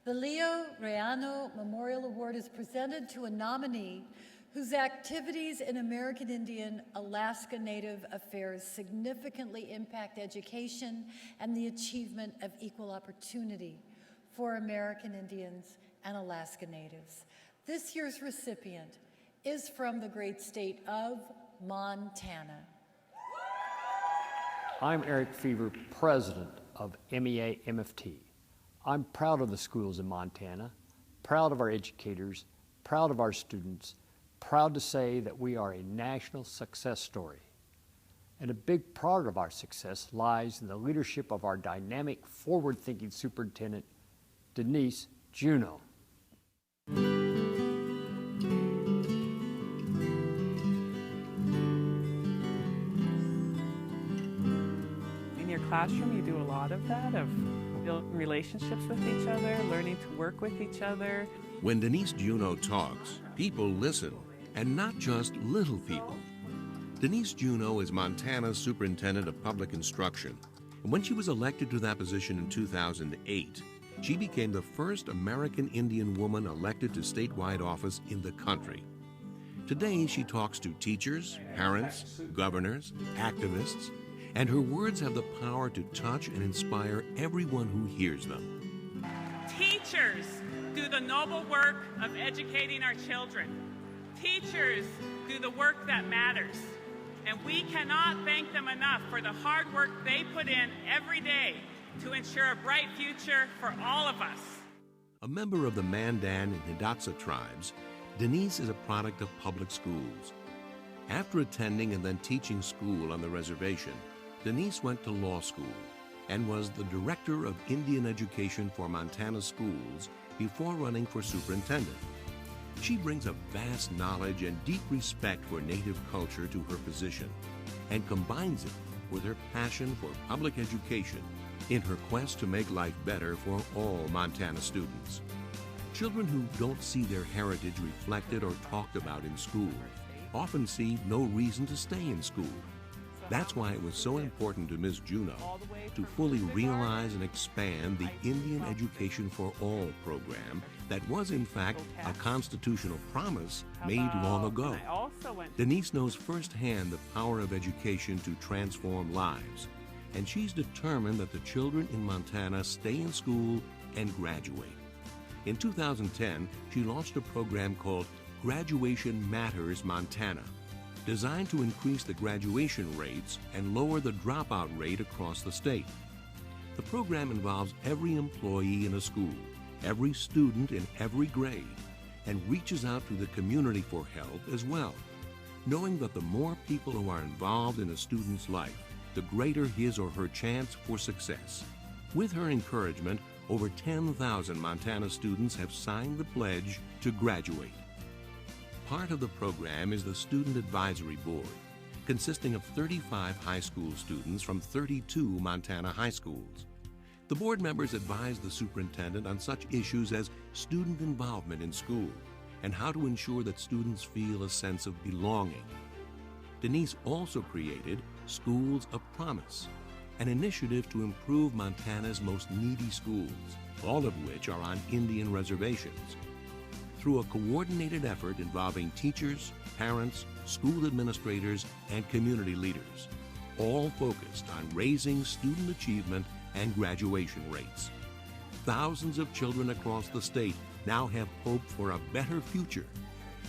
The Leo Reano Memorial Award is presented to a nominee whose activities in American Indian Alaska Native affairs significantly impact education and the achievement of equal opportunity for American Indians and Alaska Natives. This year's recipient is from the great state of Montana. I'm Eric Fever, president of MEA MFT. I'm proud of the schools in Montana, proud of our educators, proud of our students, proud to say that we are a national success story. And a big part of our success lies in the leadership of our dynamic, forward-thinking superintendent, Denise Juneau. In your classroom, you do a lot of that, of building relationships with each other, learning to work with each other. When Denise Juneau talks, people listen, and not just little people. Denise Juneau is Montana's Superintendent of Public Instruction. And when she was elected to that position in 2008, she became the first American Indian woman elected to statewide office in the country. Today, she talks to teachers, parents, governors, activists, and her words have the power to touch and inspire everyone who hears them. Teachers do the noble work of educating our children. Teachers do the work that matters. And we cannot thank them enough for the hard work they put in every day to ensure a bright future for all of us. A member of the Mandan and Hidatsa tribes, Denise is a product of public schools. After attending and then teaching school on the reservation, Denise went to law school and was the Director of Indian Education for Montana schools before running for superintendent. She brings a vast knowledge and deep respect for Native culture to her position and combines it with her passion for public education in her quest to make life better for all Montana students. Children who don't see their heritage reflected or talked about in school often see no reason to stay in school. That's why it was so important to Ms. Juneau to fully realize and expand the Indian Education for All program that was in fact a constitutional promise made long ago. Denise knows firsthand the power of education to transform lives, and she's determined that the children in Montana stay in school and graduate. In 2010, she launched a program called Graduation Matters Montana, designed to increase the graduation rates and lower the dropout rate across the state. The program involves every employee in a school, every student in every grade, and reaches out to the community for help as well, knowing that the more people who are involved in a student's life, the greater his or her chance for success. With her encouragement, over 10,000 Montana students have signed the pledge to graduate. Part of the program is the Student Advisory Board, consisting of 35 high school students from 32 Montana high schools. The board members advise the superintendent on such issues as student involvement in school and how to ensure that students feel a sense of belonging. Denise also created Schools of Promise, an initiative to improve Montana's most needy schools, all of which are on Indian reservations. Through a coordinated effort involving teachers, parents, school administrators, and community leaders, all focused on raising student achievement and graduation rates. Thousands of children across the state now have hope for a better future,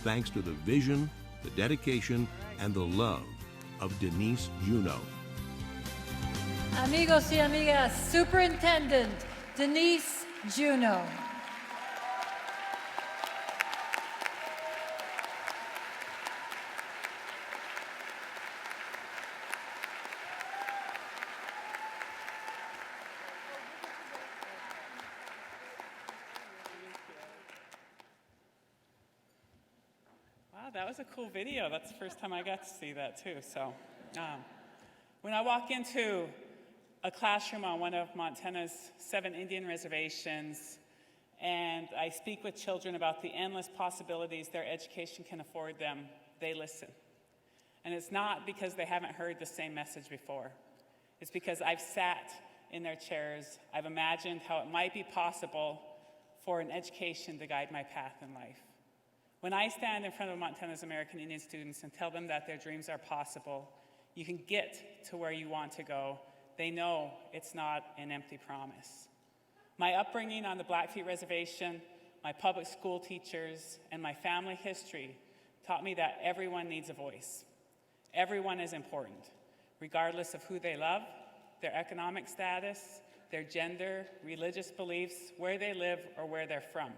thanks to the vision, the dedication, and the love of Denise Juneau. Amigos y amigas, Superintendent Denise Juneau. Wow, that was a cool video. That's the first time I got to see that too. So when I walk into a classroom on one of Montana's 7 Indian reservations, and I speak with children about the endless possibilities their education can afford them, they listen. And it's not because they haven't heard the same message before. It's because I've sat in their chairs, I've imagined how it might be possible for an education to guide my path in life. When I stand in front of Montana's American Indian students and tell them that their dreams are possible, you can get to where you want to go, they know it's not an empty promise. My upbringing on the Blackfeet Reservation, my public school teachers, and my family history taught me that everyone needs a voice. Everyone is important, regardless of who they love, their economic status, their gender, religious beliefs, where they live, or where they're from.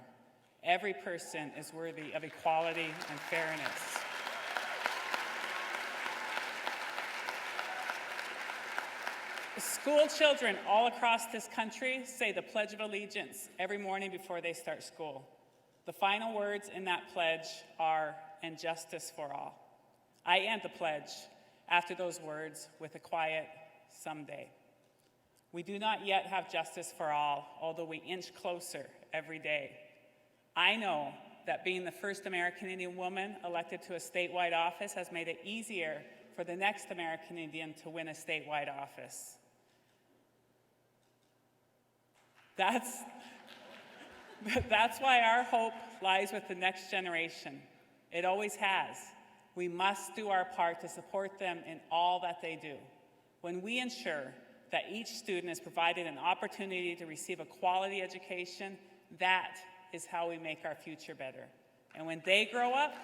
Every person is worthy of equality and fairness. School children all across this country say the Pledge of Allegiance every morning before they start school. The final words in that pledge are, "and justice for all." I end the pledge after those words with a quiet "someday." We do not yet have justice for all, although we inch closer every day. I know that being the first American Indian woman elected to a statewide office has made it easier for the next American Indian to win a statewide office. That's why our hope lies with the next generation. It always has. We must do our part to support them in all that they do. When we ensure that each student is provided an opportunity to receive a quality education, that is how we make our future better. And when they grow up,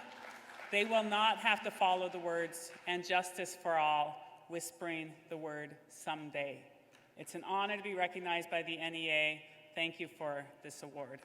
they will not have to follow the words "and justice for all," whispering the word "someday." It's an honor to be recognized by the NEA. Thank you for this award.